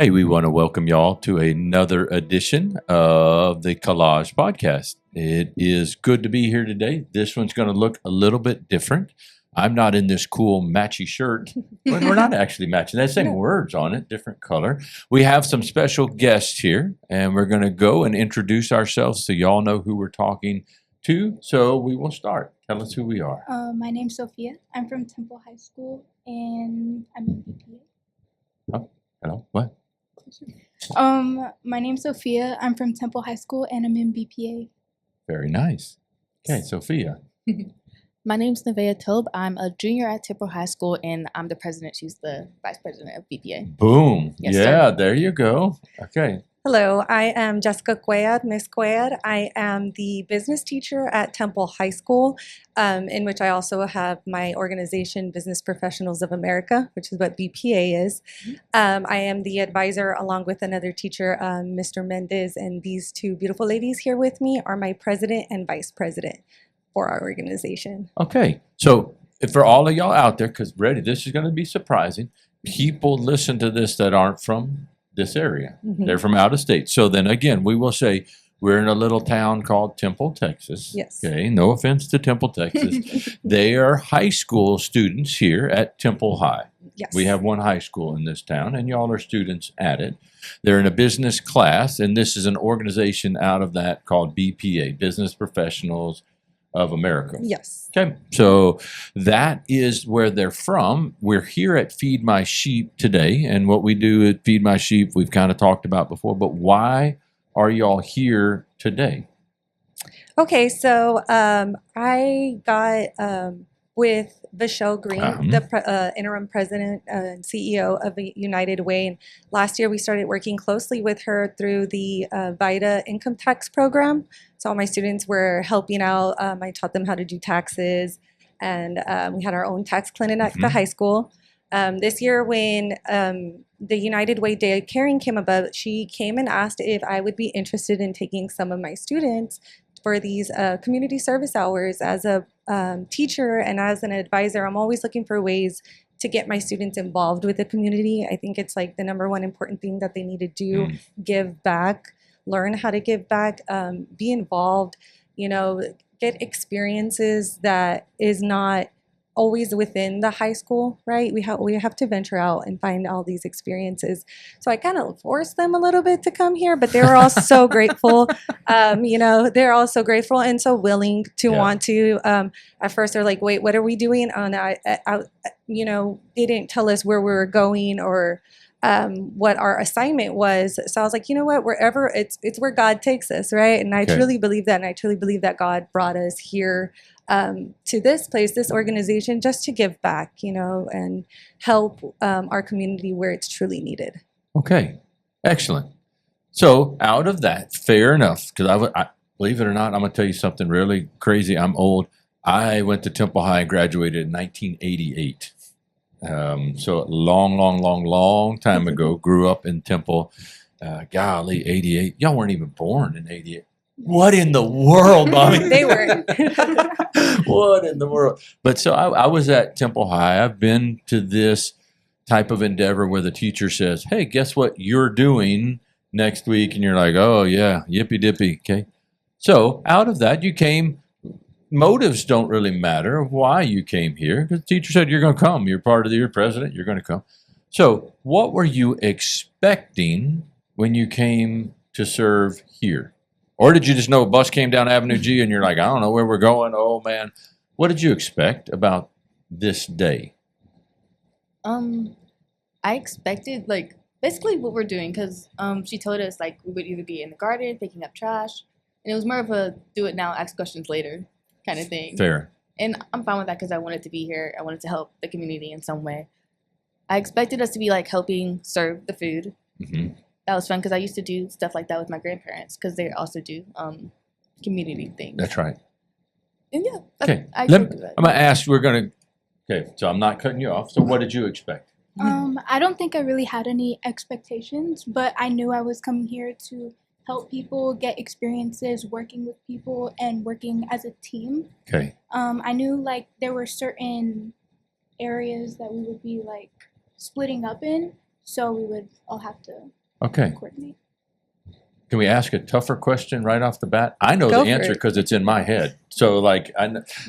Hey, we want to welcome y'all to another edition of the Collage Podcast. It is good to be here today. This one's going to look a little bit different. I'm not in this cool matchy shirt. Well, we're not actually matching. There's same words on it, different color. We have some special guests here, and we're going to go and introduce ourselves so y'all know who we're talking to. So we will start. Tell us who we are. My name's Sophia. I'm from Temple High School, and I'm in BPA. Oh, hello. What? My name's Sophia. I'm from Temple High School, and I'm in BPA. Very nice. Okay, Sophia. My name's Nevaeh Tobe. I'm a junior at Temple High School, and I'm the president. She's the vice president of BPA. Boom. Yes, yeah, sir. there you go. Okay. Hello, I am Jessica Cuellar, Miss Cuellar. I am the business teacher at Temple High School, in which I also have my organization, Business Professionals of America, which is what BPA is. I am the advisor along with another teacher, Mr. Mendez, and these two beautiful ladies here with me are my president and vice president for our organization. Okay. So if for all of y'all out there, because ready, this is going to be surprising. People listen to this that aren't from this area. Mhm. They're from out of state. So then again, we will say we're in a little town called Temple, Texas. Yes. Okay. No offense to Temple, Texas. They are high school students here at Temple High. Yes. We have one high school in this town, and y'all are students at it. They're in a business class, and this is an organization out of that called BPA, Business Professionals of America. Yes. Okay, so that is where they're from. We're here at Feed My Sheep today, and what we do at Feed My Sheep, we've kind of talked about before, but why are y'all here today? Okay, so I got with Vachelle Green, the interim president and CEO of the United Way. And last year we started working closely with her through the VITA income tax program. So all my students were helping out. I taught them how to do taxes, and we had our own tax clinic at the high school. This year when the United Way Day of Caring came about, she came and asked if I would be interested in taking some of my students for these community service hours. As a teacher and as an advisor, I'm always looking for ways to get my students involved with the community. I think it's like the number one important thing that they need to do, give back, learn how to give back, be involved, get experiences that is not always within the high school, right? We have to venture out and find all these experiences. So I kind of forced them a little bit to come here, but they were all so grateful. They're all so grateful and so willing to want to. At first, they're like, "Wait, what are we doing?" And they didn't tell us where we were going or what our assignment was. So I was like, you know what? Wherever it's where God takes us, right? And I truly believe that, and I truly believe that God brought us here to this place, this organization, just to give back, and help our community where it's truly needed. Okay, excellent. So out of that, fair enough, because I believe it or not, I'm going to tell you something really crazy. I'm old. I went to Temple High and graduated in 1988. So long time ago. Grew up in Temple. Golly, 88. Y'all weren't even born in 88. What in the world, Bobby? They weren't. What in the world? But so I was at Temple High. I've been to this type of endeavor where the teacher says, "Hey, guess what you're doing next week?" And you're like, "Oh, yeah, yippee dippy." Okay. So out of that, you came. Motives don't really matter of why you came here, because the teacher said you're going to come. You're part of your president. You're going to come. So what were you expecting when you came to serve here? Or did you just know a bus came down Avenue G and you're like, I don't know where we're going. Oh, man. What did you expect about this day? I expected basically what we're doing because she told us we would either be in the garden picking up trash, and it was more of a do it now, ask questions later kind of thing. Fair. And I'm fine with that because I wanted to be here. I wanted to help the community in some way. I expected us to be helping serve the food. Mm-hmm. That was fun because I used to do stuff like that with my grandparents because they also do community things. That's right. And yeah, Okay. I I'm do that. going to ask, okay, so I'm not cutting you off. So what did you expect? I don't think I really had any expectations, but I knew I was coming here to help people get experiences working with people and working as a team. Okay. I knew there were certain areas that we would be splitting up in, So we would all have to Okay. coordinate. Can we ask a tougher question right off the bat? I know Go the for answer it. because it's in my head. So,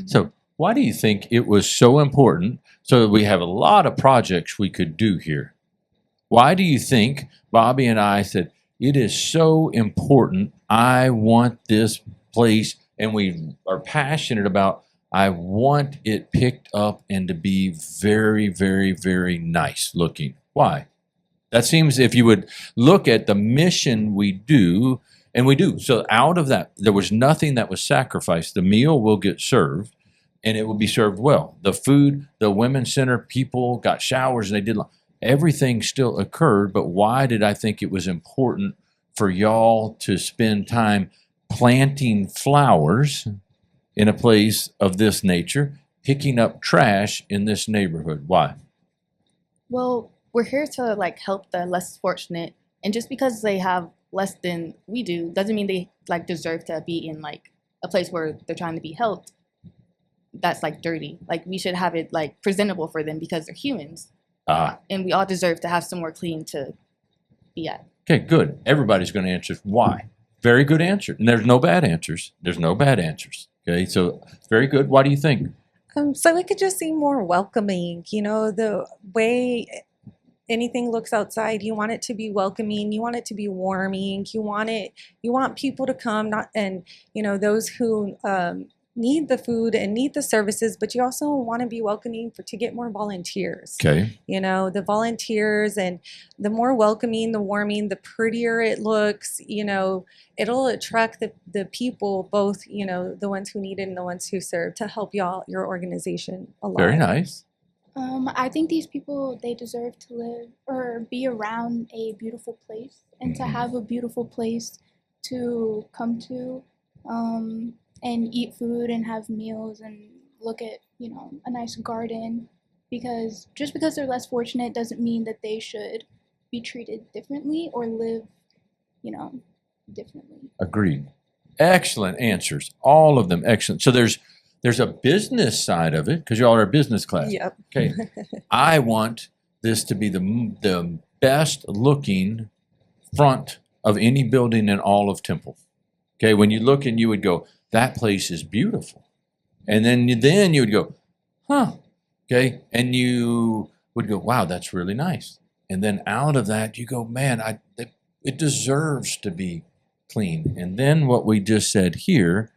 so why do you think it was so important? So we have a lot of projects we could do here. Why do you think Bobby and I said it is so important? I want this place, and we are passionate about. I want it picked up and to be very, very, very nice looking. Why? That seems, if you would look at the mission we do, and we do. So out of that, there was nothing that was sacrificed. The meal will get served, and it will be served well. The food, the women's center people got showers, and they did. Everything still occurred, but why did I think it was important for y'all to spend time planting flowers in a place of this nature, picking up trash in this neighborhood? Why? Well, we're here to like help the less fortunate, and just because they have less than we do doesn't mean they like deserve to be in like a place where they're trying to be helped that's like dirty. Like we should have it like presentable for them because they're humans, and we all deserve to have somewhere clean to be at. Okay, good. Everybody's going to answer why. Very good answer. And there's no bad answers. There's no bad answers. Okay, so very good. Why do you think? So it could just seem more welcoming, you know, the way anything looks outside, you want it to be welcoming, you want it to be warming, you want people to come, not, and, you know, those who need the food and need the services, but you also want to be welcoming to get more volunteers. Okay. You know, the volunteers, and the more welcoming, the warming, the prettier it looks, you know, it'll attract the people, both, you know, the ones who need it and the ones who serve, to help your organization a lot. Very nice. I think these people, they deserve to live or be around a beautiful place, and to have a beautiful place to come to, and eat food and have meals and look at, you know, a nice garden. Because just because they're less fortunate doesn't mean that they should be treated differently or live, you know, differently. Agreed. Excellent answers. All of them excellent. So there's a business side of it because y'all are a business class. Yep. Okay. I want this to be the best looking front of any building in all of Temple. Okay. When you look and you would go, that place is beautiful. And then you would go, huh. Okay. And you would go, wow, that's really nice. And then out of that, you go, man, it deserves to be clean. And then what we just said here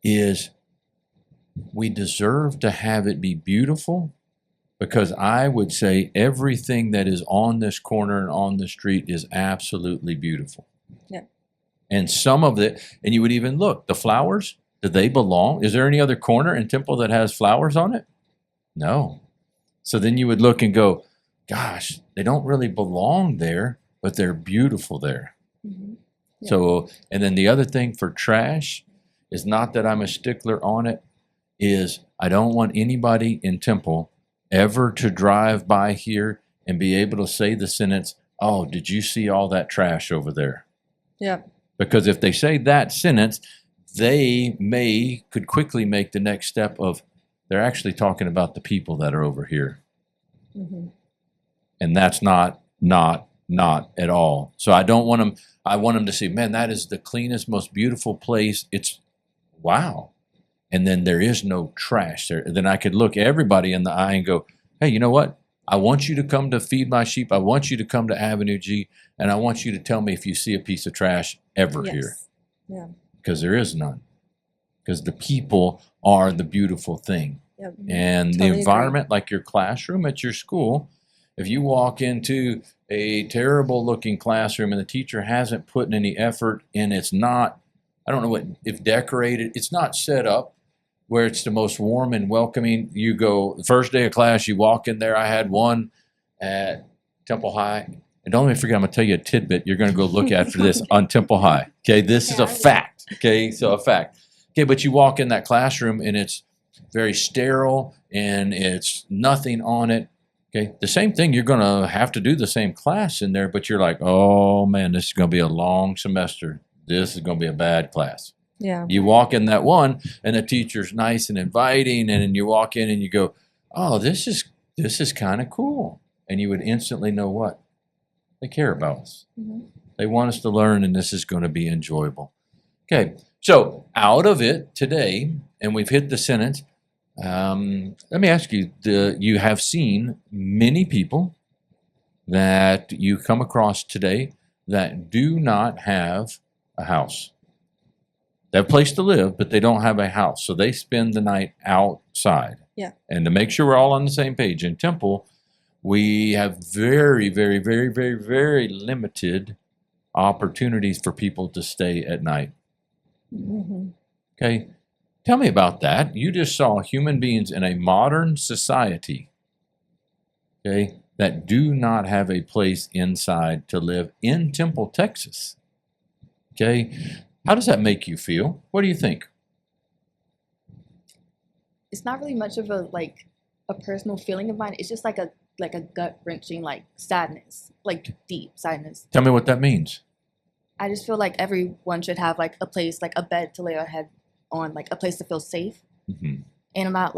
is we deserve to have it be beautiful, because I would say everything that is on this corner and on the street is absolutely beautiful. Yeah. And some of it, and you would even look, the flowers, do they belong? Is there any other corner in Temple that has flowers on it? No. So then you would look and go, gosh, they don't really belong there, but they're beautiful there. Mm-hmm. Yeah. So, and then the other thing for trash is, not that I'm a stickler on it, is I don't want anybody in Temple ever to drive by here and be able to say the sentence, oh, did you see all that trash over there? Yeah. Because if they say that sentence, they could quickly make the next step of, they're actually talking about the people that are over here. Mm-hmm. And that's not at all. So I don't want them, I want them to see, man, that is the cleanest, most beautiful place. It's wow. And then there is no trash there. Then I could look everybody in the eye and go, hey, you know what? I want you to come to Feed My Sheep. I want you to come to Avenue G. And I want you to tell me if you see a piece of trash ever here. Yeah. Because there is none. Because the people are the beautiful thing. Yep. And Totally the environment, like your classroom at your school, if you walk into a terrible looking classroom and the teacher hasn't put in any effort, and it's not, I don't know if decorated, it's not set up where it's the most warm and welcoming. You go, the first day of class, you walk in there. I had one at Temple High. And don't let me forget, I'm going to tell you a tidbit you're going to go look after this on Temple High. Okay, this is a fact. Okay, so a fact. Okay, but you walk in that classroom and it's very sterile and it's nothing on it. Okay, the same thing, you're going to have to do the same class in there, but you're like, oh man, this is going to be a long semester. This is going to be a bad class. Yeah. You walk in that one and the teacher's nice and inviting, and then you walk in and you go, oh, this is kind of cool. And you would instantly know what? They care about us. Mhm. They want us to learn, and this is going to be enjoyable. Okay, so out of it today, and we've hit the sentence. Let me ask you: you have seen many people that you come across today that do not have a house. They have a place to live, but they don't have a house, so they spend the night outside. Yeah. And to make sure we're all on the same page, in Temple, we have very, very, very, very, very limited opportunities for people to stay at night. Mm-hmm. Okay. Tell me about that. You just saw human beings in a modern society, okay, that do not have a place inside to live in Temple, Texas. Okay. How does that make you feel? What do you think? It's not really much of a personal feeling of mine. It's just like a gut wrenching sadness, deep sadness. Tell me what that means. I just feel like everyone should have a place, a bed to lay their head on, a place to feel safe. Mm-hmm. And I'm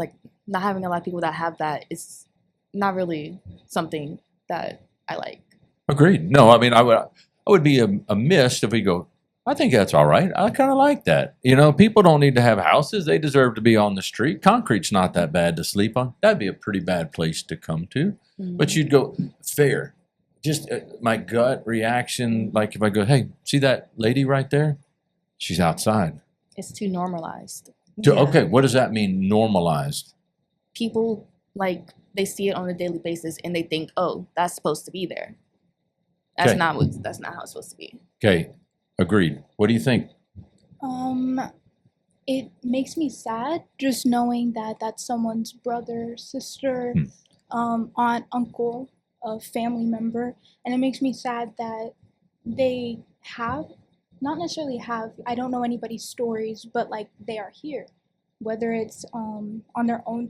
not having a lot of people that have that is not really something that I like. Agreed. No, I mean, I would be amiss if we go, I think that's all right. I kind of like that. You know, people don't need to have houses. They deserve to be on the street. Concrete's not that bad to sleep on. That'd be a pretty bad place to come to. Mm-hmm. But you'd go, fair. Just my gut reaction, like if I go, hey, see that lady right there? She's outside. It's too normalized. Okay, what does that mean, normalized? People, they see it on a daily basis and they think, oh, that's supposed to be there. That's Okay. that's not how it's supposed to be. Okay, agreed. What do you think? It makes me sad just knowing that that's someone's brother, sister, aunt, uncle, a family member, and it makes me sad that they not necessarily have, I don't know anybody's stories, but they are here, whether it's on their own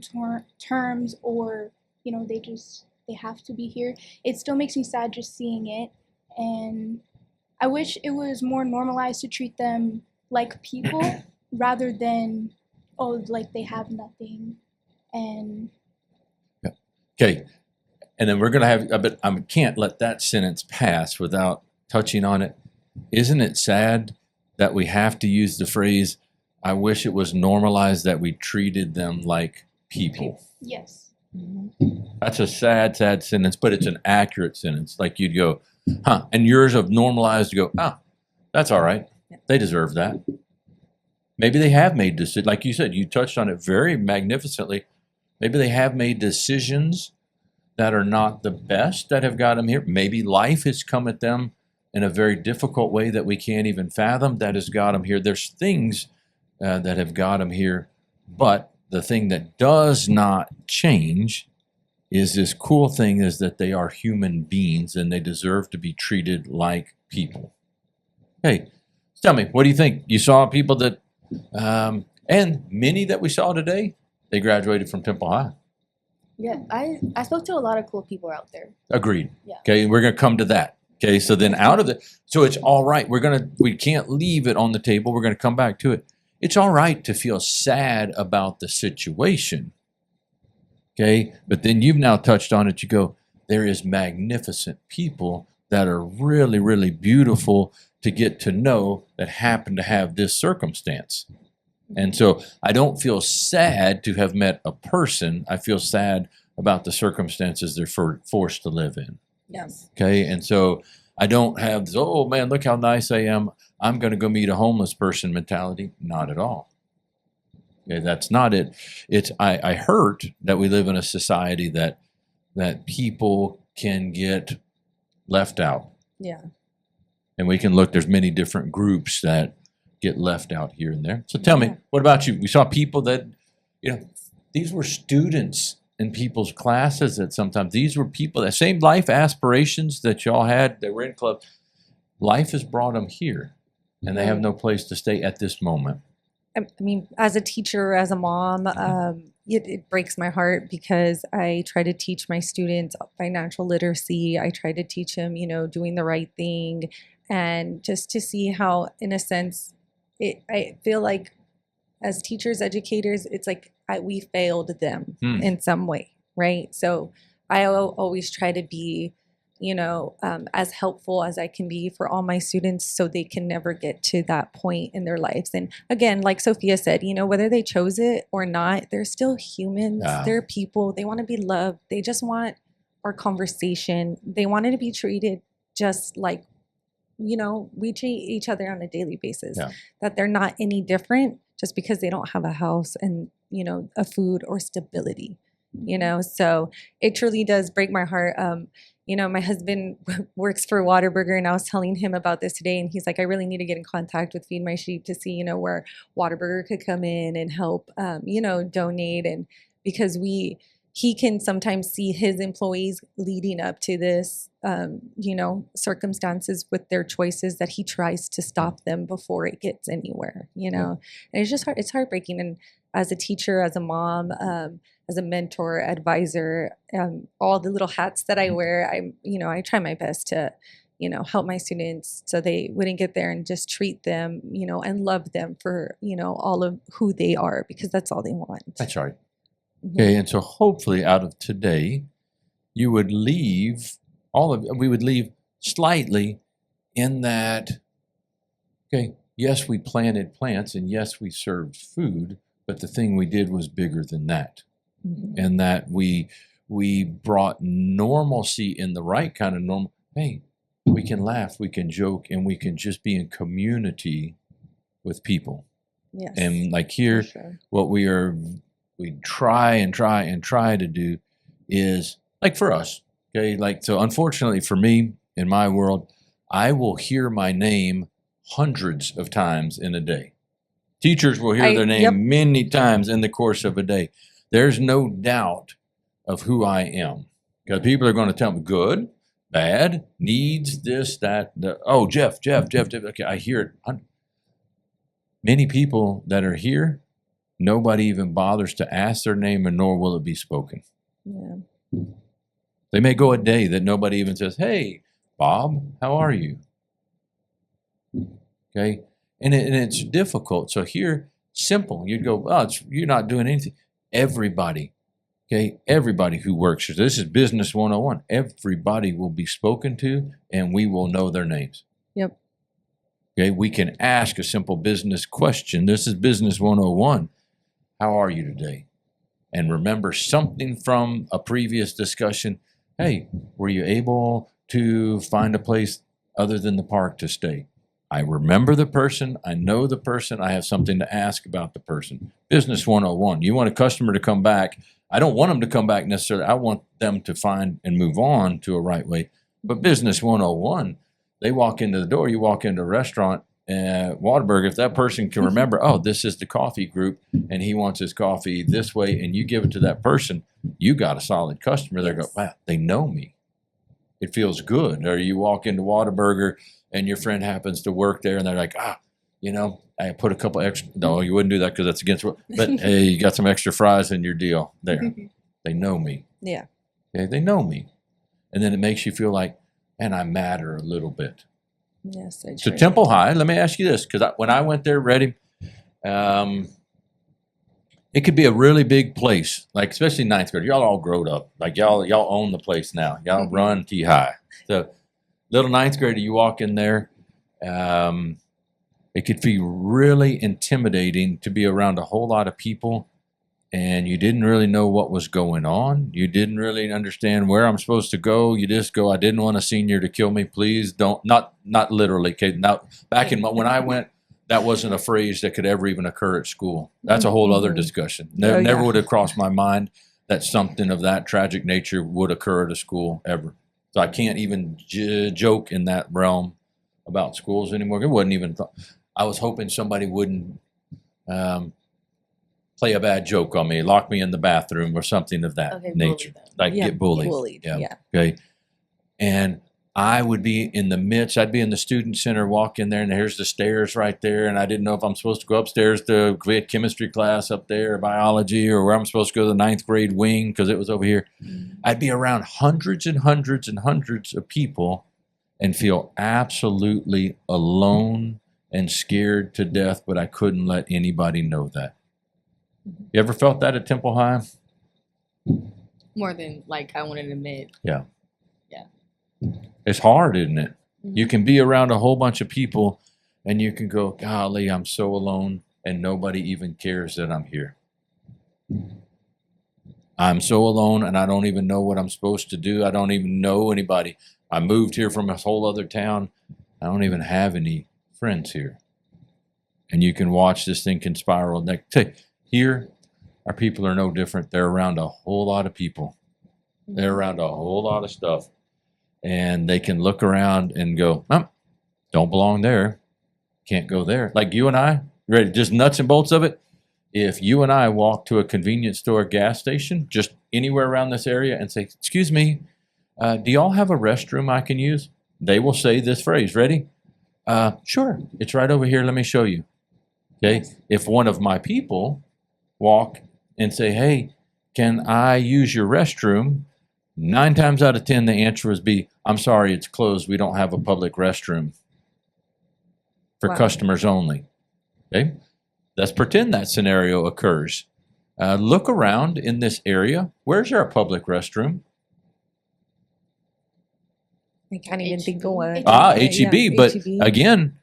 terms or they have to be here. It still makes me sad just seeing it, and I wish it was more normalized to treat them like people rather than they have nothing. And Okay, and then we're going to have, but I can't let that sentence pass without touching on it. Isn't it sad that we have to use the phrase, I wish it was normalized that we treated them like people? yes. That's a sad, sad sentence, but it's an accurate sentence. Like you'd go, huh, and yours of normalized, you go, that's all right. They deserve that. Maybe they have made decisions. Like you said, you touched on it very magnificently. Maybe they have made decisions that are not the best that have got them here. Maybe life has come at them in a very difficult way that we can't even fathom that has got them here. There's things that have got them here, but the thing that does not change is this cool thing is that they are human beings and they deserve to be treated like people. Hey, tell me, what do you think? You saw people that, and many that we saw today, they graduated from Temple High. Yeah, I spoke to a lot of cool people out there. Agreed. Yeah. Okay, we're going to come to that. Okay, so then out of it, so it's all right. We can't leave it on the table. We're going to come back to it. It's all right to feel sad about the situation. Okay, but then you've now touched on it. You go, there is magnificent people that are really, really beautiful to get to know that happen to have this circumstance. And so I don't feel sad to have met a person. I feel sad about the circumstances they're forced to live in. Yes. Okay, and so I don't have this, oh man, look how nice I am. I'm going to go meet a homeless person mentality. Not at all. Okay, that's not it. It's I hurt that we live in a society that people can get left out. Yeah. And we can look, there's many different groups that get left out here and there. So tell me, what about you? We saw people that, these were students in people's classes that sometimes these were people that same life aspirations that y'all had that were in clubs. Life has brought them here and they have no place to stay at this moment. I mean, as a teacher, as a mom, it breaks my heart because I try to teach my students financial literacy. I try to teach them, doing the right thing. And just to see how, in a sense, I feel like as teachers, educators, it's like we failed them in some way, right? So I always try to be as helpful as I can be for all my students so they can never get to that point in their lives. And again, like Sophia said, whether they chose it or not, they're still humans. Yeah. They're people. They want to be loved. They just want our conversation. They wanted to be treated just like, we treat each other on a daily basis, Yeah. that they're not any different just because they don't have a house and, a food or stability, so it truly does break my heart. My husband works for Whataburger, and I was telling him about this today, and he's like, I really need to get in contact with Feed My Sheep to see, where Whataburger could come in and help, donate, and because he can sometimes see his employees leading up to this, circumstances with their choices that he tries to stop them before it gets anywhere, and it's just it's heartbreaking. And as a teacher, as a mom, as a mentor, advisor, all the little hats that I wear, I try my best to, help my students so they wouldn't get there and just treat them, and love them for, all of who they are, because that's all they want. That's right. Mhm. Okay, and so hopefully out of today, you would leave we would leave slightly in that, okay, yes, we planted plants and yes, we served food, but the thing we did was bigger than that. Mhm. And that we brought normalcy in the right kind of normal. Hey, we can laugh, we can joke, and we can just be in community with people. Yes. And like for here, sure. what we try to do is, like, for us, okay, like, so unfortunately for me, in my world, I will hear my name hundreds of times in a day. Teachers will hear their name Yep. many times in the course of a day. There's no doubt of who I am, because people are going to tell me good, bad, needs, this, that, oh, Jeff. Okay, I hear it. Many people that are here, nobody even bothers to ask their name, and nor will it be spoken. Yeah. They may go a day that nobody even says, hey, Bob, how are you? Okay, and it's difficult. So here, simple. You'd go, oh, you're not doing anything. Everybody, okay, everybody who works here. This is Business 101. Everybody will be spoken to, and we will know their names. Yep. Okay, we can ask a simple business question. This is Business 101. How are you today? And remember something from a previous discussion. Hey, were you able to find a place other than the park to stay? I remember the person. I know the person. I have something to ask about the person. Business 101. You want a customer to come back. I don't want them to come back necessarily. I want them to find and move on to a right way. But Business 101, they walk into the door. You walk into a restaurant at Whataburger. If that person can remember, oh, this is the coffee group, and he wants his coffee this way, and you give it to that person, you got a solid customer. They go, wow, they know me. It feels good. Or you walk into Whataburger, and your friend happens to work there, and they're like, I put a couple extra. No, you wouldn't do that because that's against. But hey, you got some extra fries in your deal there. They know me. Yeah. Okay, they know me, and then it makes you feel like, man, I matter a little bit. Yes. I So agree. Temple High. Let me ask you this, because when I went there, ready, it could be a really big place, like especially ninth grade. Y'all all growed up, like y'all own the place now. Y'all run T High. So little ninth grader, you walk in there. It could be really intimidating to be around a whole lot of people, and you didn't really know what was going on. You didn't really understand where I'm supposed to go. You just go, I didn't want a senior to kill me. Please don't. Not literally. Okay. Now, back when I went, that wasn't a phrase that could ever even occur at school. That's a whole other discussion. Never would have crossed my mind that something of that tragic nature would occur at a school ever. So I can't even joke in that realm about schools anymore. It wasn't even thought. I was hoping somebody wouldn't play a bad joke on me, lock me in the bathroom or something of that nature. Like Yeah, get bullied. Yeah. Okay. And I would be in the midst, I'd be in the student center, walk in there, and here's the stairs right there. And I didn't know if I'm supposed to go upstairs to we had chemistry class up there, or biology, or where I'm supposed to go to the ninth grade wing because it was over here. I'd be around hundreds and hundreds and hundreds of people and feel absolutely alone and scared to death, but I couldn't let anybody know that. You ever felt that at Temple High? More than like I wanted to admit. Yeah. Yeah. It's hard, isn't it? Mhm. You can be around a whole bunch of people and you can go, golly, I'm so alone and nobody even cares that I'm here. I'm so alone and I don't even know what I'm supposed to do. I don't even know anybody. I moved here from a whole other town. I don't even have any friends here. And you can watch this thing can spiral. Here, our people are no different. They're around a whole lot of people. They're around a whole lot of stuff. And they can look around and go, don't belong there. Can't go there. Like you and I, ready, just nuts and bolts of it. If you and I walk to a convenience store, gas station, just anywhere around this area and say, excuse me, do y'all have a restroom I can use? They will say this phrase, ready? Sure, it's right over here. Let me show you. Okay. If one of my people walk and say, hey, can I use your restroom? 9 times out of 10, the answer would be, I'm sorry, it's closed. We don't have a public restroom for Wow. customers only. Okay. Let's pretend that scenario occurs. Look around in this area. Where's there a public restroom? I can't even think of one. HEB. But HEB. again,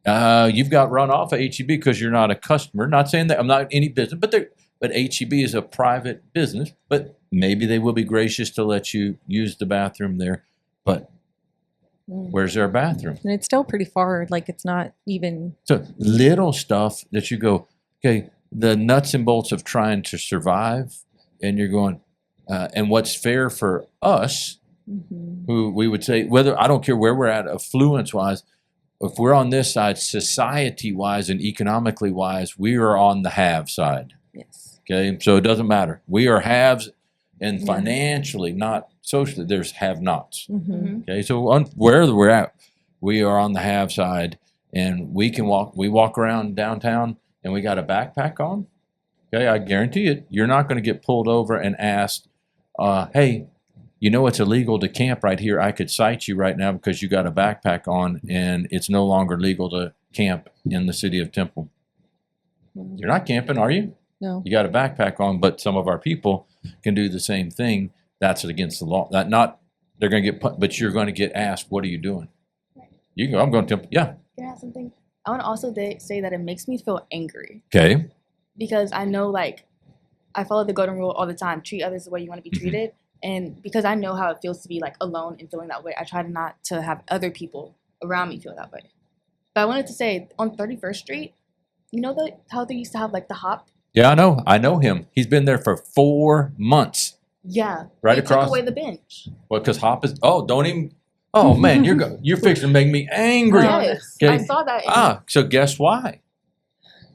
you've got run off of HEB because you're not a customer. Not saying that I'm not any business, but HEB is a private business. But maybe they will be gracious to let you use the bathroom there. But where's their bathroom? And it's still pretty far. Like it's not even. So little stuff that you go, okay, the nuts and bolts of trying to survive, and you're going, and what's fair for us, who we would say, whether I don't care where we're at, affluence wise, if we're on this side, society wise and economically wise, we are on the have side. Yes. Okay, so it doesn't matter. We are haves, and Yeah. financially, not socially, there's have-nots. Mm-hmm. Okay, so wherever we're at, we are on the have side, and we can walk. We walk around downtown, and we got a backpack on. Okay, I guarantee it. You're not going to get pulled over and asked, "Hey, you know it's illegal to camp right here. I could cite you right now because you got a backpack on, and it's no longer legal to camp in the city of Temple." You're not camping, are you? No. You got a backpack on, but some of our people can do the same thing. That's against the law. They're going to get, but you're going to get asked, what are you doing? You go, I'm going to, yeah. Can I have something? I want to also say that it makes me feel angry Okay. because I know, like, I follow the golden rule all the time: treat others the way you want to be treated. And because I know how it feels to be like alone and feeling that way, I try not to have other people around me feel that way. But I wanted to say, on 31st Street, you know how they used to have like the hop? Yeah, I know him. He's been there for 4 months. Yeah. Right they across. took away the bench. Well, because Hop is, don't even, oh man, you're fixing to make me angry. Yes. Okay. I saw that. So guess why?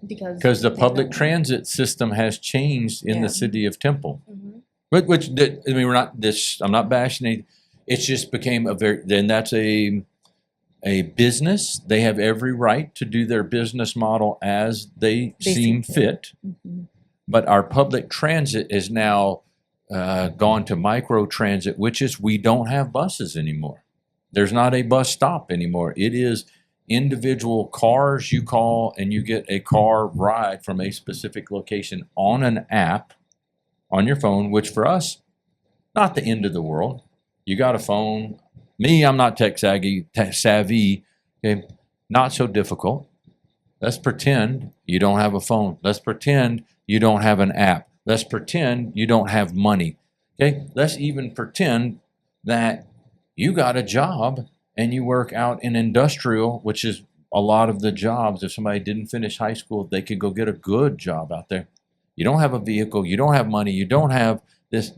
Because the they public don't- transit system has changed in Yeah. the city of Temple. Mhm. Which I mean, we're not this. I'm not bashing it. It's just became then that's a business. They have every right to do their business model as they seem fit. Mm-hmm. But our public transit is now gone to micro transit, which is we don't have buses anymore. There's not a bus stop anymore. It is individual cars. You call and you get a car ride from a specific location on an app on your phone, which for us, not the end of the world. You got a phone. Me, I'm not tech savvy. Okay, not so difficult. Let's pretend you don't have a phone. Let's pretend you don't have an app. Let's pretend you don't have money. Okay, let's even pretend that you got a job and you work out in industrial, which is a lot of the jobs. If somebody didn't finish high school, they could go get a good job out there. You don't have a vehicle. You don't have money. You don't have this.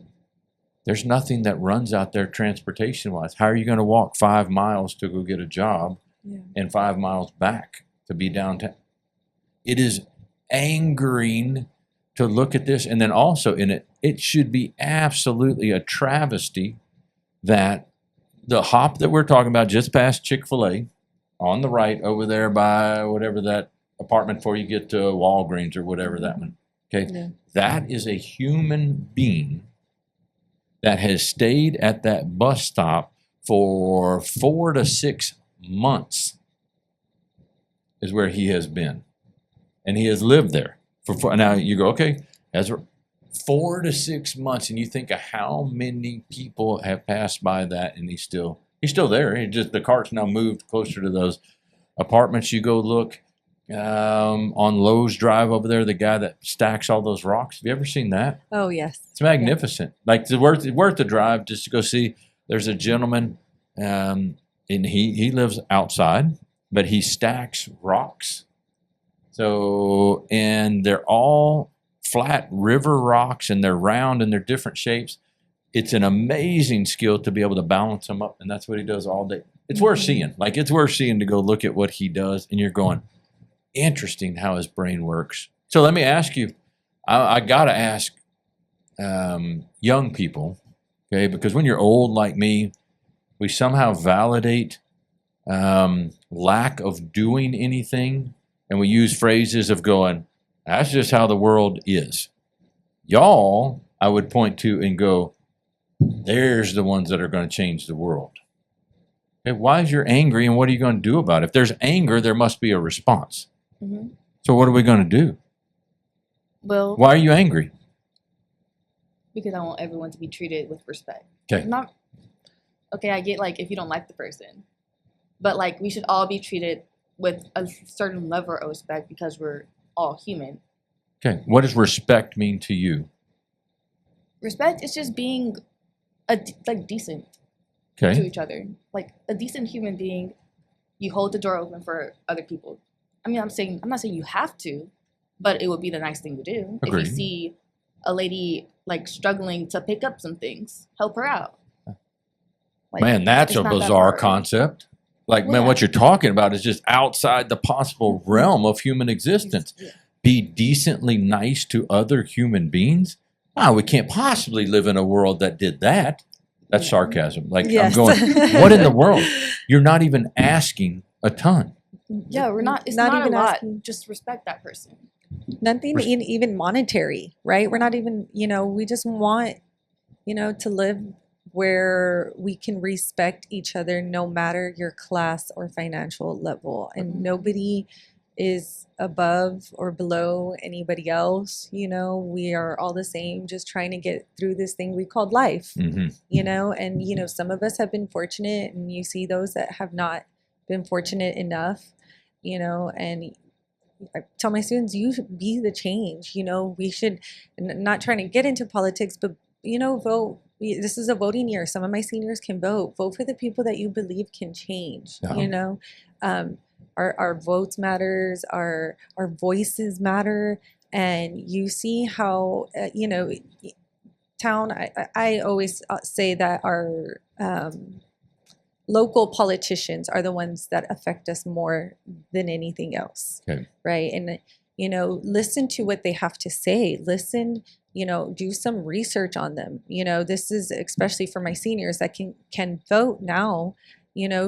There's nothing that runs out there transportation-wise. How are you going to walk 5 miles to go get a job and 5 miles back to be downtown? It is angering to look at this. And then also in it, it should be absolutely a travesty that the hop that we're talking about just past Chick-fil-A on the right over there by whatever that apartment before you get to Walgreens or whatever that one. Okay, Yeah. That is a human being that has stayed at that bus stop for 4 to 6 months is where he has been. And he has lived there. Now you go, okay, 4 to 6 months, and you think of how many people have passed by that and he's still He's still there. He just, the cart's now moved closer to those apartments. You go look on Lowe's Drive over there, the guy that stacks all those rocks. Have you ever seen that? Oh, yes. It's magnificent. Like, it's worth the drive just to go see. There's a gentleman, and he lives outside, but he stacks rocks. So, and they're all flat river rocks, and they're round and they're different shapes. It's an amazing skill to be able to balance them up, and that's what he does all day. It's worth seeing. Like, it's worth seeing to go look at what he does, and you're going, interesting how his brain works. So let me ask you, I got to ask young people, okay, because when you're old like me, we somehow validate lack of doing anything, and we use phrases of going, that's just how the world is. Y'all, I would point to and go, there's the ones that are going to change the world. Okay, why is you're angry, and what are you going to do about it? If there's anger, there must be a response. Mm-hmm. So what are we going to do? Well, Why are you angry? because I want everyone to be treated with respect. Okay. Not okay. I get like if you don't like the person, but like we should all be treated with a certain level of respect because we're all human. Okay. What does respect mean to you? Respect is just being like decent to Okay. each other. Like a decent human being, you hold the door open for other people. I mean, I'm not saying you have to, but it would be the nice thing to do. Agreed. If you see a lady like struggling to pick up some things, help her out. Like, Man, that's it's a not that bizarre hard. concept. Like, man, Yeah. what you're talking about is just outside the possible realm of human existence. Yeah. Be decently nice to other human beings? Ah, we can't possibly live in a world that did that. That's Yeah. sarcasm. Like, Yes. I'm going, what in the world? You're not even asking a ton. Yeah, we're not. It's Not not, even a lot. asking. Just respect that person. Nothing even monetary, right? We're not even, we just want, to live where we can respect each other no matter your class or financial level. And nobody is above or below anybody else. We are all the same, just trying to get through this thing we called life, Mm-hmm. and, some of us have been fortunate, and you see those that have not been fortunate enough, and I tell my students, you should be the change. We should, not trying to get into politics, but, vote. This is a voting year. Some of my seniors can vote. Vote for the people that you believe can change, Yeah. Our votes matters, our voices matter. And you see how, town, I always say that our local politicians are the ones that affect us more than anything else. Okay. Right. And, listen to what they have to say. Listen, do some research on them. This is especially for my seniors that can vote now,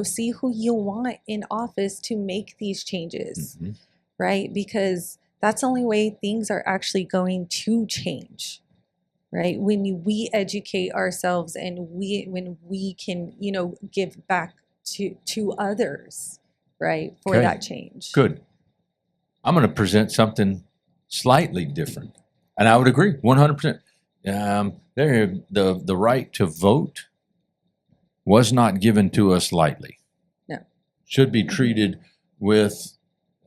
see who you want in office to make these changes. Mm-hmm. Right. Because that's the only way things are actually going to change. Right. When we educate ourselves and when we can, give back to others, right, for Okay. that change. Good. I'm going to present something slightly different, and I would agree 100%. The right to vote was not given to us lightly. No. Should be treated with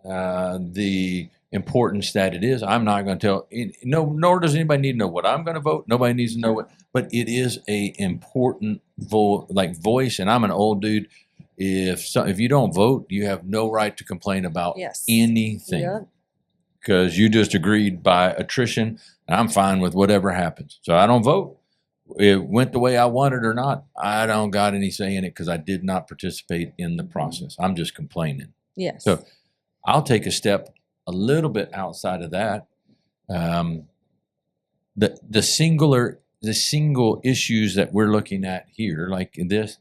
the importance that it is. I'm not going to tell. Nor does anybody need to know what I'm going to vote. Nobody needs to know what. But it is a important voice, and I'm an old dude. If you don't vote, you have no right to complain about Yes. anything. Yeah. Because you just agreed by attrition, and I'm fine with whatever happens. So I don't vote. It went the way I wanted or not. I don't got any say in it because I did not participate in the process. I'm just complaining. Yes. So I'll take a step a little bit outside of that. The single issues that we're looking at here, like in this,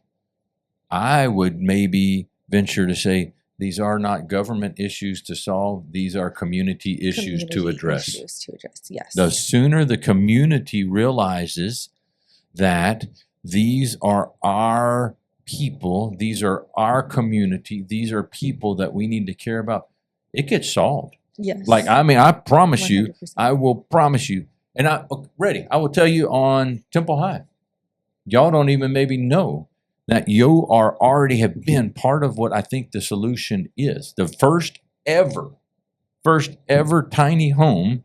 I would maybe venture to say these are not government issues to solve. These are community issues to address. Issues to address. Yes. The sooner the community realizes that these are our people, these are our community, these are people that we need to care about, it gets solved. Yes. Like, I promise you, 100%. I I will promise you, and I will tell you on Temple High, y'all don't even maybe know that you are already have been part of what I think the solution is. The first ever tiny home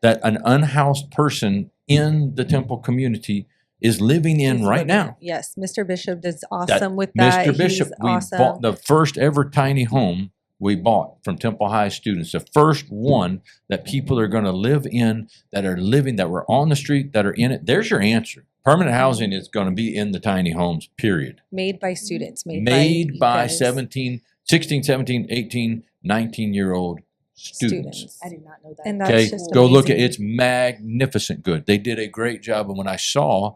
that an unhoused person in the Temple community is living in He's right living now. it. Yes, Mr. Bishop does That awesome with that. Mr. Bishop, He's we awesome. bought the first ever tiny home we bought from Temple High students. The first one that people are going to live in, that are living, that were on the street, that are in it. There's your answer. Permanent housing is going to be in the tiny homes, period. Made by students. Made By guys. 17, 16, 17, 18, 19-year-old students. I did not know that. And that's Okay, just go look at amazing. it's magnificent good. They did a great job. And when I saw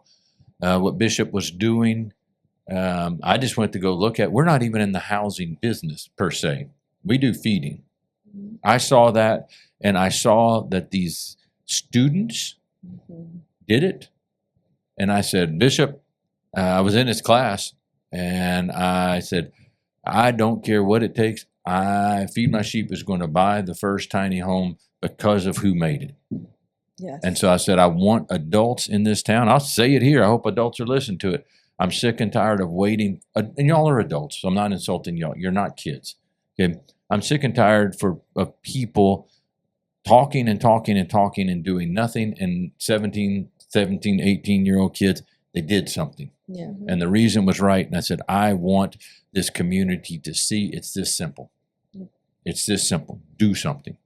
what Bishop was doing, I just went to go look at. We're not even in the housing business per se. We do feeding. I saw that, and I saw that these students did it. And I said, Bishop, I was in his class, and I said, I don't care what it takes. I Feed My Sheep is going to buy the first tiny home because of who made it. Yes. And so I said, I want adults in this town. I'll say it here. I hope adults are listening to it. I'm sick and tired of waiting. And y'all are adults, so I'm not insulting y'all. You're not kids. Okay. I'm sick and tired of people talking and talking and talking and doing nothing. And 17, 18-year-old kids, they did something. Yeah. And the reason was right. And I said, I want this community to see it's this simple. It's this simple. Do something.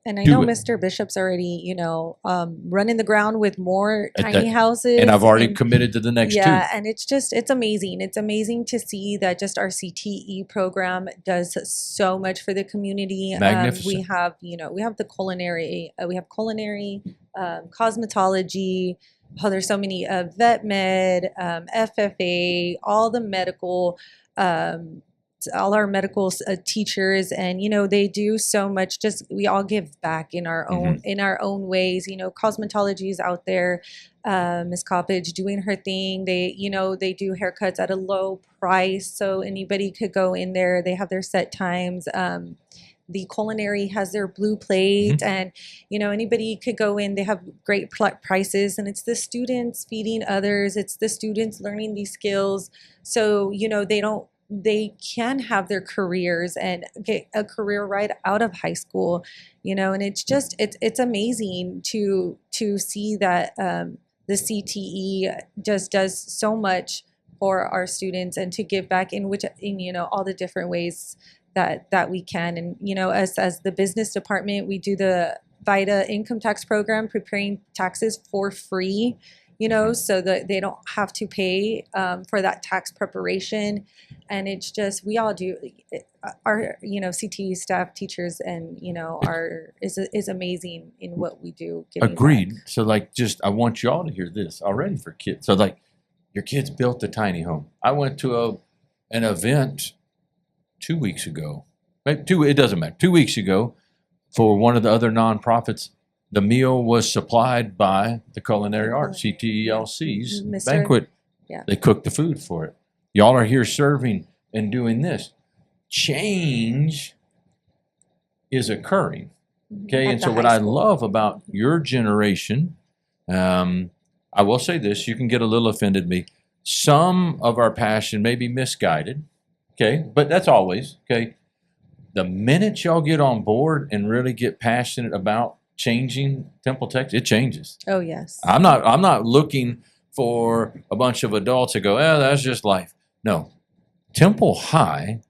And I Do know it. Mr. Bishop's already, running the ground with more At tiny that- houses. And I've already committed to the next yeah, two. and it's amazing. It's amazing to see that just our CTE program does so much for the community. Magnificent. We have the culinary, cosmetology. Oh, there's so many vet med, FFA, all the medical. All our medical teachers, and they do so much. Just we all give back in our own ways. Cosmetology is out there. Miss Coppage doing her thing. They do haircuts at a low price, so anybody could go in there. They have their set times. The culinary has their blue plate, and anybody could go in. They have great prices, and it's the students feeding others. It's the students learning these skills, so they can have their careers and get a career right out of high school, and it's amazing to see that the CTE just does so much for our students and to give back in all the different ways that we can. And as the business department, we do the VITA income tax program, preparing taxes for free, so that they don't have to pay for that tax preparation. And it's just, we all do, our CTE staff, teachers, and is amazing in what we do. Agreed. So I want y'all to hear this already for kids. So your kids built a tiny home. I went to an event 2 weeks ago. It doesn't matter. 2 weeks ago, for one of the other nonprofits. The meal was supplied by the Culinary Arts, CTELC's banquet. Yeah. They cooked the food for it. Y'all are here serving and doing this. Change is occurring. Okay. And so what I love about your generation, I will say this, you can get a little offended me. Some of our passion may be misguided. Okay. But that's always, okay. The minute y'all get on board and really get passionate about changing Temple, Texas, it changes. Oh yes. I'm not looking for a bunch of adults to go, that's just life. No. Temple High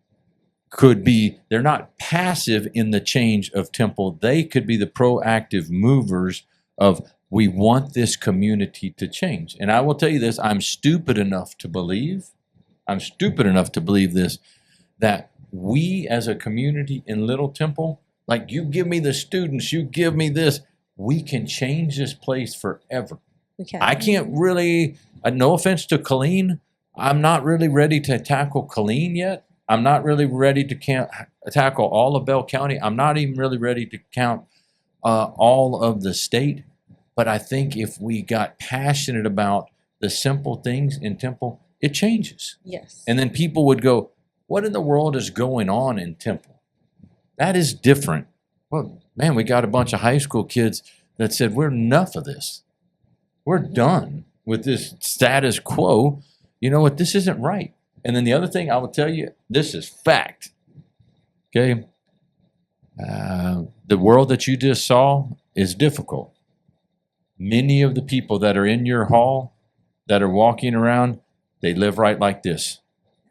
could be, they're not passive in the change of Temple. They could be the proactive movers of, we want this community to change. And I will tell you this, I'm stupid enough to believe this, that we as a community in Little Temple, like you give me the students, you give me this, we can change this place forever. We can. I can't really, no offense to Colleen, I'm not really ready to tackle Colleen yet. I'm not really ready to tackle all of Bell County. I'm not even really ready to count all of the state. But I think if we got passionate about the simple things in Temple, it changes. Yes. And then people would go, what in the world is going on in Temple? That is different. Well, man, we got a bunch of high school kids that said, we're enough of this. We're done with this status quo. You know what? This isn't right. And then the other thing I will tell you, this is fact. Okay. The world that you just saw is difficult. Many of the people that are in your hall that are walking around, they live right like this.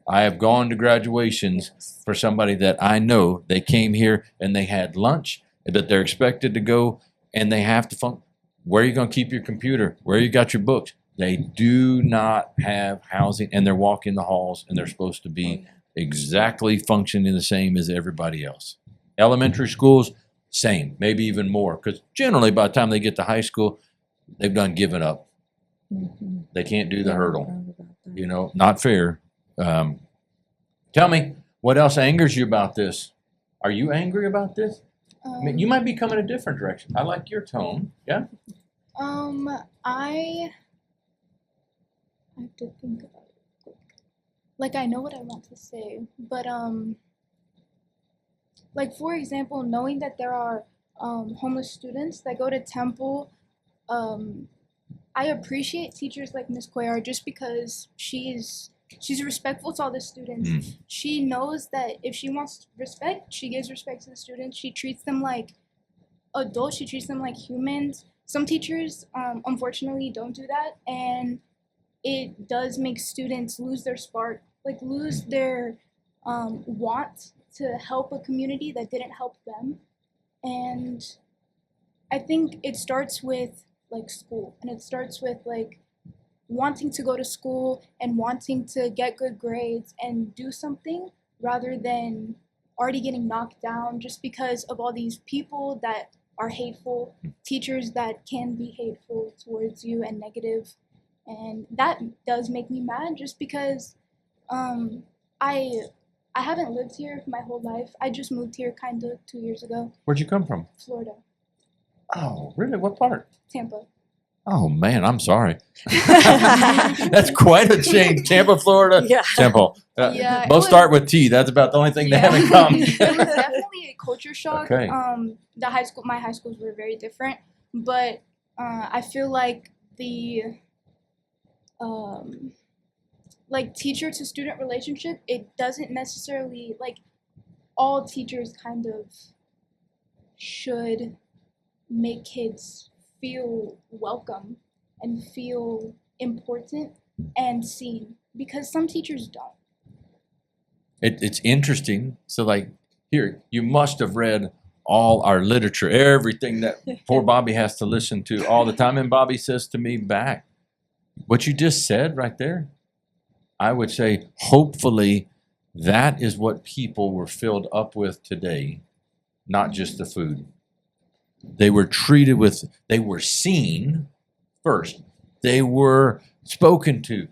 I have gone to graduations for somebody that I know. They came here and they had lunch that they're expected to go, and they have to where are you going to keep your computer? Where you got your books? They do not have housing, and they're walking the halls, and they're supposed to be exactly functioning the same as everybody else. Elementary schools, same, maybe even more, because generally by the time they get to high school, they've done given up. They can't do the hurdle. Not fair. Tell me, what else angers you about this? Are you angry about this? I mean, you might be coming a different direction. I like your tone. Yeah. I have to think about it. Like, I know what I want to say, but like, for example, knowing that there are homeless students that go to Temple, I appreciate teachers like Miss Cuellar just because she's respectful to all the students. She knows that if she wants respect, she gives respect to the students. She treats them like adults. She treats them like humans. Some teachers, unfortunately, don't do that, and it does make students lose their spark, like lose their want to help a community that didn't help them. And I think it starts with like school, and it starts with like wanting to go to school and wanting to get good grades and do something rather than already getting knocked down just because of all these people that are hateful, teachers that can be hateful towards you and negative. And that does make me mad just because I haven't lived here my whole life. I just moved here kind of 2 years ago. Where'd you come from? Florida. Oh, really? What part? Tampa. Oh, man, I'm sorry. That's quite a change. Tampa, Florida. Yeah. Temple. Yeah, Both start with T. That's about the only thing they have in It common. was definitely a culture shock. Okay. My high schools were very different, but I feel like the like teacher to student relationship, it doesn't necessarily, like, all teachers kind of should make kids feel welcome and feel important and seen, because some teachers don't. It's interesting. So, like, here, you must have read all our literature, everything that poor Bobby has to listen to all the time. And Bobby says to me back, what you just said right there, I would say, hopefully, that is what people were filled up with today, not just the food. They were treated with, they were seen first. They were spoken to.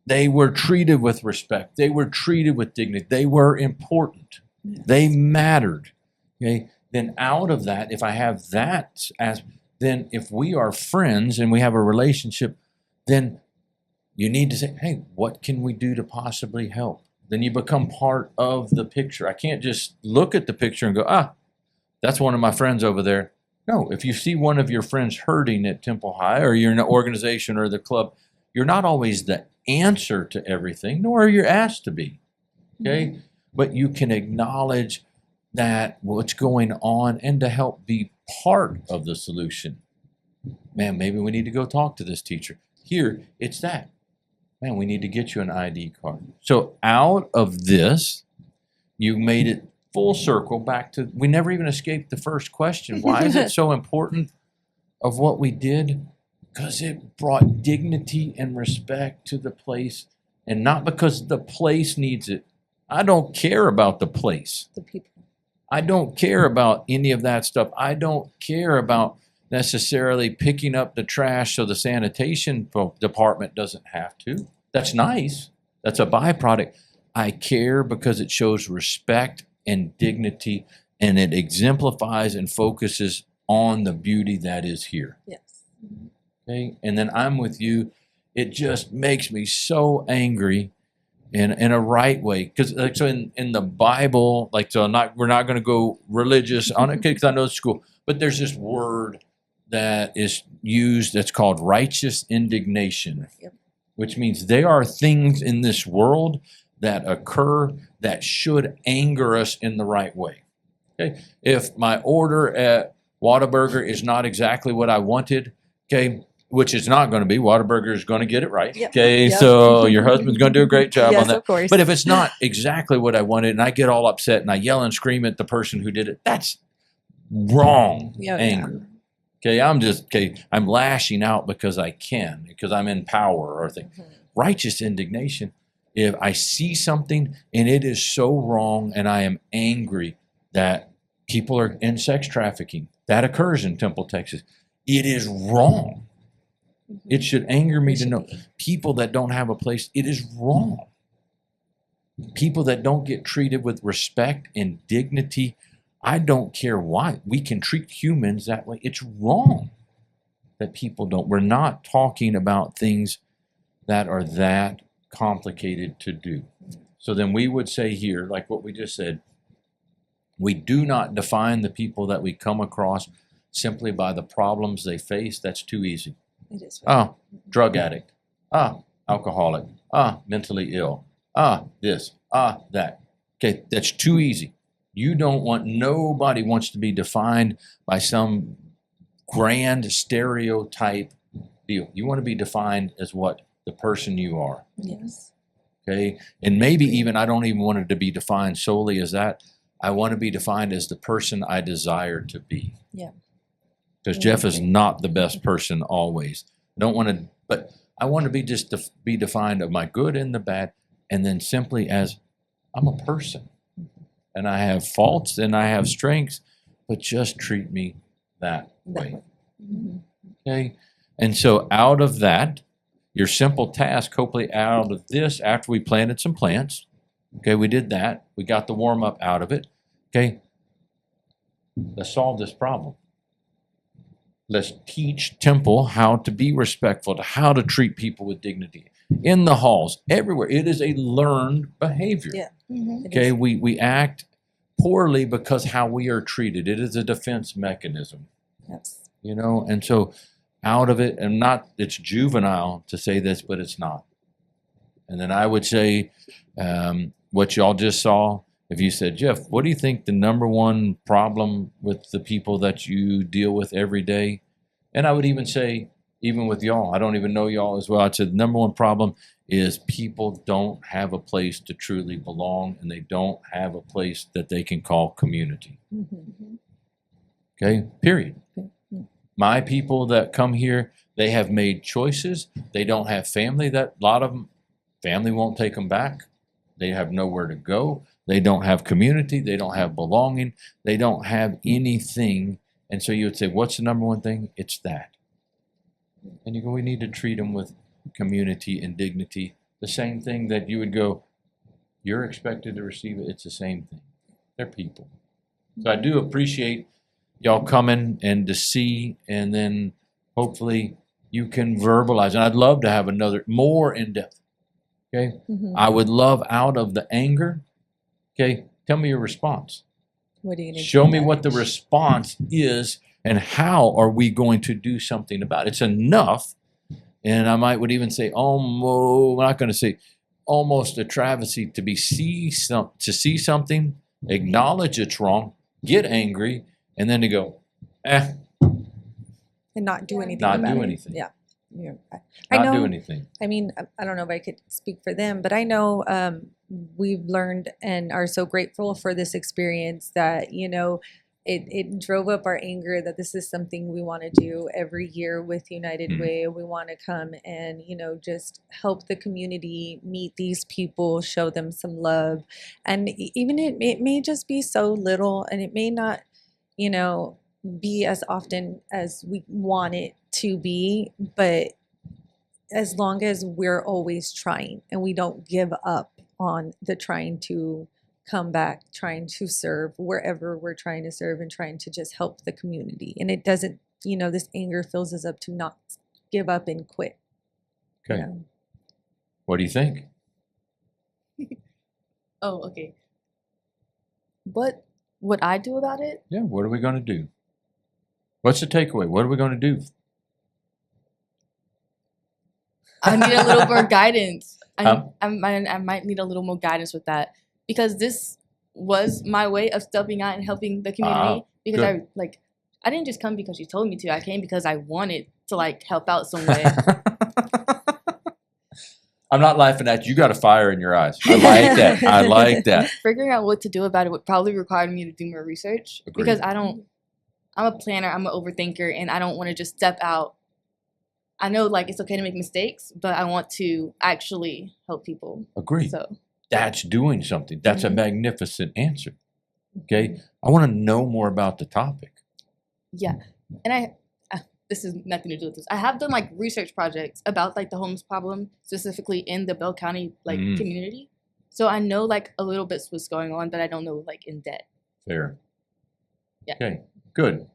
They were treated with respect. They were treated with dignity. They were important. Yes. They mattered. Okay. Then out of that, if I have that, then if we are friends and we have a relationship, then you need to say, hey, what can we do to possibly help? Then you become part of the picture. I can't just look at the picture and go, that's one of my friends over there. No, if you see one of your friends hurting at Temple High, or you're in an organization or the club, you're not always the answer to everything, nor are you asked to be. Okay? Mm-hmm. But you can acknowledge that what's going on and to help be part of the solution. Man, maybe we need to go talk to this teacher. Here, it's that. Man, we need to get you an ID card. So out of this, you made it full circle back to, we never even escaped the first question. Why is it so important of what we did? Because it brought dignity and respect to the place, and not because the place needs it. I don't care about the place. The people. I don't care about any of that stuff. I don't care about necessarily picking up the trash so the sanitation department doesn't have to. That's nice. That's a byproduct. I care because it shows respect and dignity, and it exemplifies and focuses on the beauty that is here. Yes. Okay, and then I'm with you. It just makes me so angry in a right way, because like, so in the Bible, like, so we're not going to go religious on it because I know it's school, but there's this word that is used that's called righteous indignation, which means there are things in this world that occur that should anger us in the right way. Okay, if my order at Whataburger is not exactly what I wanted, okay, which it's not going to be. Whataburger is going to get it right. Yep. Okay, Yep. so your husband's going to do a great job Yes, on that. of course. But if it's not exactly what I wanted and I get all upset and I yell and scream at the person who did it, that's wrong anger. Okay, I'm lashing out because I can, because I'm in power or thing. Righteous indignation, if I see something and it is so wrong and I am angry that people are in sex trafficking, that occurs in Temple, Texas. It is wrong. It should anger me to know people that don't have a place, it is wrong. People that don't get treated with respect and dignity, I don't care why. We can treat humans that way. It's wrong that people don't. We're not talking about things that are that complicated to do. So then we would say here, like what we just said, we do not define the people that we come across simply by the problems they face. That's too easy. It is. Ah, drug addict. Ah, alcoholic. Ah, mentally ill. Ah, this. Ah, that. Okay, that's too easy. Nobody wants to be defined by some grand stereotype deal. You want to be defined as what the person you are. Yes. Okay, and maybe even I don't even want it to be defined solely as that. I want to be defined as the person I desire to be. Yeah. Because Jeff is not the best person always. I don't want to, but I want to be be defined of my good and the bad, and then simply as I'm a person, and I have faults and I have strengths, but just treat me that way. Okay, and so out of that, your simple task, hopefully out of this, after we planted some plants, okay, we did that. We got the warm up out of it. Okay, let's solve this problem. Let's teach Temple how to be respectful, to how to treat people with dignity in the halls, everywhere. It is a learned behavior. Yeah. Okay, we act poorly because how we are treated. It is a defense mechanism. Yes. And so out of it, and not, it's juvenile to say this, but it's not. And then I would say, what y'all just saw, if you said, Jeff, what do you think the number one problem with the people that you deal with every day? And I would even say, even with y'all, I don't even know y'all as well. I'd say the number one problem is people don't have a place to truly belong, and they don't have a place that they can call community. Okay, period. My people that come here, they have made choices. They don't have family. That a lot of them, family won't take them back. They have nowhere to go. They don't have community. They don't have belonging. They don't have anything. And so you would say, what's the number one thing? It's that. And you go, we need to treat them with community and dignity. The same thing that you would go, you're expected to receive it. It's the same thing. They're people. So I do appreciate y'all coming and to see, and then hopefully you can verbalize. And I'd love to have another more in depth. Okay. I would love out of the anger. Okay. Tell me your response. What do you need? Show me what the response is, and how are we going to do something about it. It's enough. And I would even say almost, I'm not going to say almost a travesty to see something, acknowledge it's wrong, get angry, and then to go, and not do anything. Not about do it. anything. Yeah. Not do anything. I mean, I don't know if I could speak for them, but I know we've learned and are so grateful for this experience that, it drove up our anger that this is something we want to do every year with United Way. We want to come and, just help the community meet these people, show them some love. And even it may just be so little, and it may not, be as often as we want it to be, but as long as we're always trying and we don't give up on the trying to come back, trying to serve wherever we're trying to serve, and trying to just help the community. And it doesn't, this anger fills us up to not give up and quit. Okay. What do you think? Oh, okay. What would I do about it? Yeah, what are we going to do? What's the takeaway? What are we going to do? I need a little more guidance. Huh? I might need a little more guidance with that, because this was my way of stepping out and helping the community. Because good. I didn't just come because you told me to. I came because I wanted to like help out some way. I'm not laughing at you. You got a fire in your eyes. I like that. I like that. Figuring out what to do about it would probably require me to do more research. Agreed. Because I'm a planner, I'm an overthinker, and I don't want to just step out. I know like it's okay to make mistakes, but I want to actually help people. Agreed. So That's doing something. That's a Mhm. magnificent answer. Okay. I want to know more about the topic. yeah, and this has nothing to do with this. I have done like research projects about like the homeless problem, specifically in the Bell County like community. So I know like a little bit what's going on, but I don't know like in depth. Fair. Yeah. Okay. Good.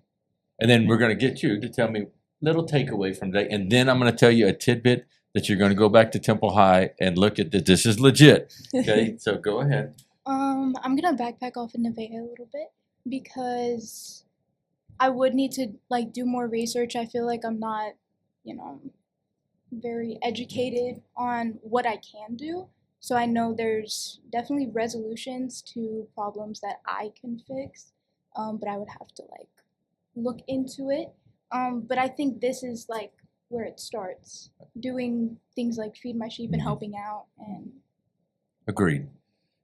And then we're going to get you to tell me little takeaway from today, and then I'm going to tell you a tidbit that you're going to go back to Temple High and look at that. This is legit. Okay. So go ahead. I'm gonna backpack off in Nevada a little bit because I would need to like do more research. I feel like I'm not, very educated on what I can do. So I know there's definitely resolutions to problems that I can fix, but I would have to like look into it. But I think this is like where it starts, doing things like feed my sheep and helping out. And Agreed.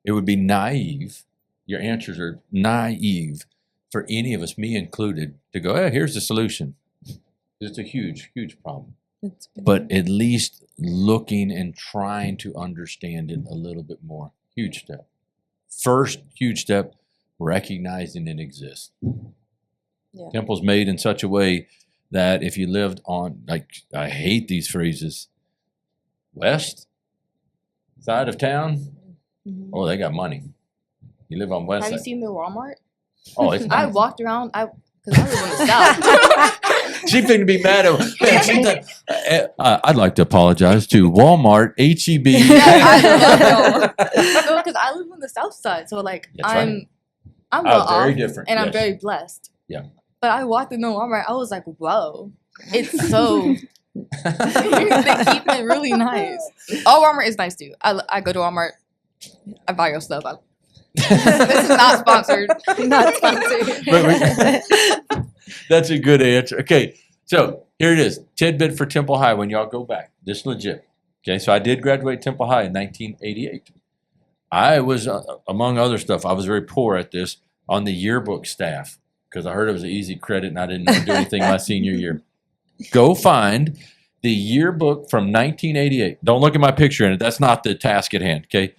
It would be naive. Your answers are naive for any of us, me included, to go, hey, here's the solution. It's a huge, huge problem. But at least looking and trying to understand it a little bit more. Huge step. First huge step, recognizing it exists. Yeah. Temple's made in such a way that if you lived on, like, I hate these phrases, west side of town, Mhm. oh, they got money. You live on west Have you side. seen the Walmart? Oh, it's I nice. walked around. Because I live in the south. She finna be mad at man, she done, I'd like to apologize to Walmart, HEB. I No, because I live on the south side, so like That's right. I'm well Oh, very off, different. and I'm yes. very blessed. Yeah. But I walked in the Walmart. I was like, whoa, it's so. They keep it really nice. All Walmart is nice too. I go to Walmart. I buy your stuff. This is not sponsored. Not sponsored. That's a good answer. Okay, so here it is. Tidbit for Temple High when y'all go back. This is legit. Okay, so I did graduate Temple High in 1988. I was, among other stuff, I was very poor at this, on the yearbook staff because I heard it was an easy credit and I didn't know do anything my senior year. Go find the yearbook from 1988. Don't look at my picture in it. That's not the task at hand, okay?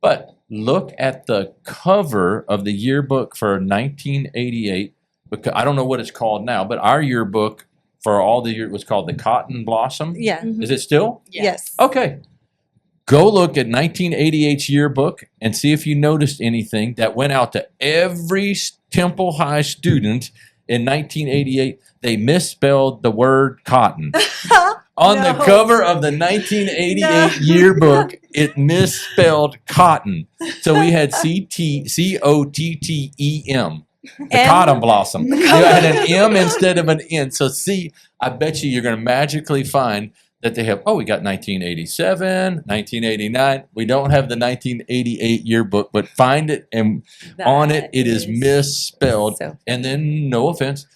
But look at the cover of the yearbook for 1988. Because I don't know what it's called now, but our yearbook for all the year was called the Cotton Blossom. Yeah. Is it still? Yeah. Yes. Okay. Go look at 1988's yearbook and see if you noticed anything that went out to every Temple High student in 1988. They misspelled the word cotton. On the No. cover of the 1988 No. yearbook, it misspelled cotton. So we had COTTEM, the M? cotton blossom. You had an M instead of an N. So I bet you're going to magically find that they have, we got 1987, 1989. We don't have the 1988 yearbook, but find it, and on it, it is misspelled. So, And then, no offense,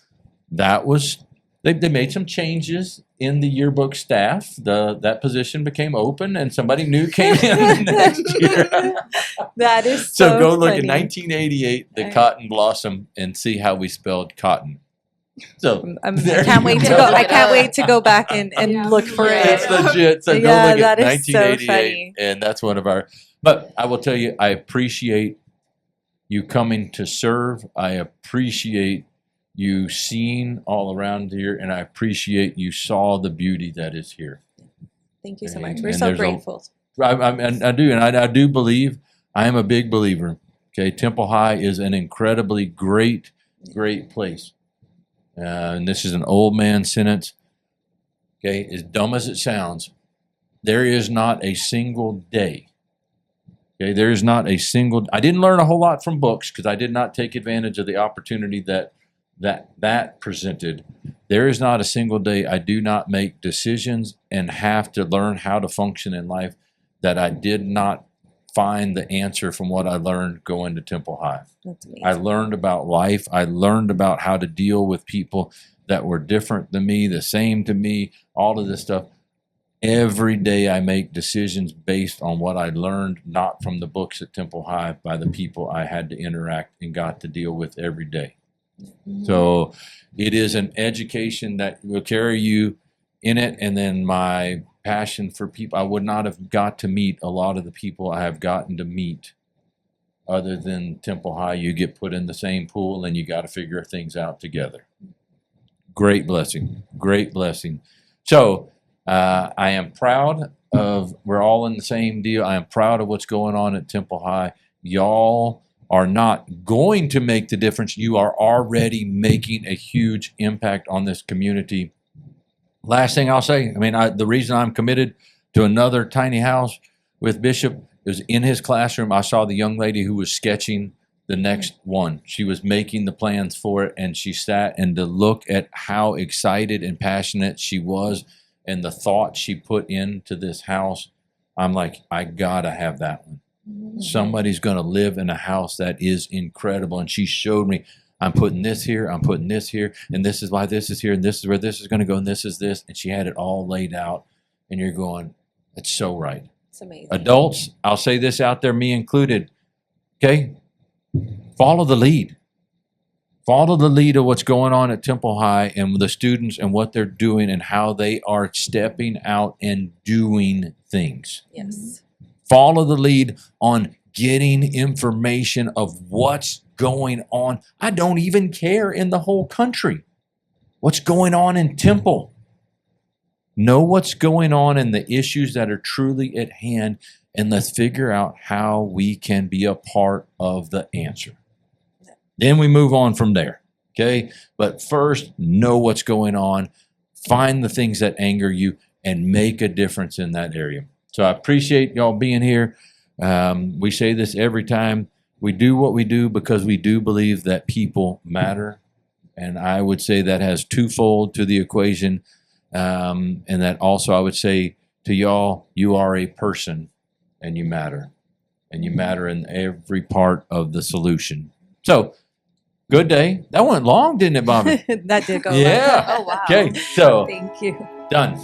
that was, they made some changes in the yearbook staff. That position became open and somebody new came in the next year. that is So go look at funny. 1988, the Right. Cotton Blossom, and see how we spelled cotton. So I there can't you wait to go. go. I can't wait to go back and Yeah. look for Yeah. It's it. legit. So go Yeah, look at that is so 1988, funny. and that's one of our. But I will tell you, I appreciate you coming to serve. I appreciate you seeing all around here, and I appreciate you saw the beauty that is here. Thank you so much. And We're so there's grateful. I do, and I do believe. I am a big believer. Okay, Temple High is an incredibly great place. And this is an old man sentence. Okay, as dumb as it sounds, there is not a single day. Okay, there is not a single. I didn't learn a whole lot from books because I did not take advantage of the opportunity that presented. There is not a single day I do not make decisions and have to learn how to function in life that I did not find the answer from what I learned going to Temple High. That's amazing. I learned about life. I learned about how to deal with people that were different than me, the same to me, all of this stuff. Every day I make decisions based on what I learned, not from the books at Temple High, by the people I had to interact and got to deal with every day. So it is an education that will carry you in it. And then my passion for people, I would not have got to meet a lot of the people I have gotten to meet other than Temple High. You get put in the same pool and you got to figure things out together. Great blessing. Great blessing. So I am proud of, we're all in the same deal. I am proud of what's going on at Temple High. Y'all are not going to make the difference. You are already making a huge impact on this community. Last thing I'll say, I mean, the reason I'm committed to another tiny house with Bishop is in his classroom, I saw the young lady who was sketching the next one. She was making the plans for it, and she sat, and to look at how excited and passionate she was and the thought she put into this house, I'm like, I gotta have that one. Somebody's going to live in a house that is incredible. And she showed me, I'm putting this here, I'm putting this here, and this is why this is here, and this is where this is going to go, and this is this. And she had it all laid out. And you're going, it's so right. It's amazing. Adults, I'll say this out there, me included, okay? Follow the lead. Follow the lead of what's going on at Temple High and the students and what they're doing and how they are stepping out and doing things. Yes. Follow the lead on getting information of what's going on. I don't even care in the whole country. What's going on in Temple? Know what's going on and the issues that are truly at hand, and let's figure out how we can be a part of the answer. Then we move on from there, okay? But first, know what's going on, find the things that anger you, and make a difference in that area. So I appreciate y'all being here. We say this every time. We do what we do because we do believe that people matter. And I would say that has twofold to the equation. And that also I would say to y'all, you are a person and you matter. And you matter in every part of the solution. So, good day. That went long, didn't it, Bobby? That did go Yeah. well. Oh, wow. Okay, so Thank you. done.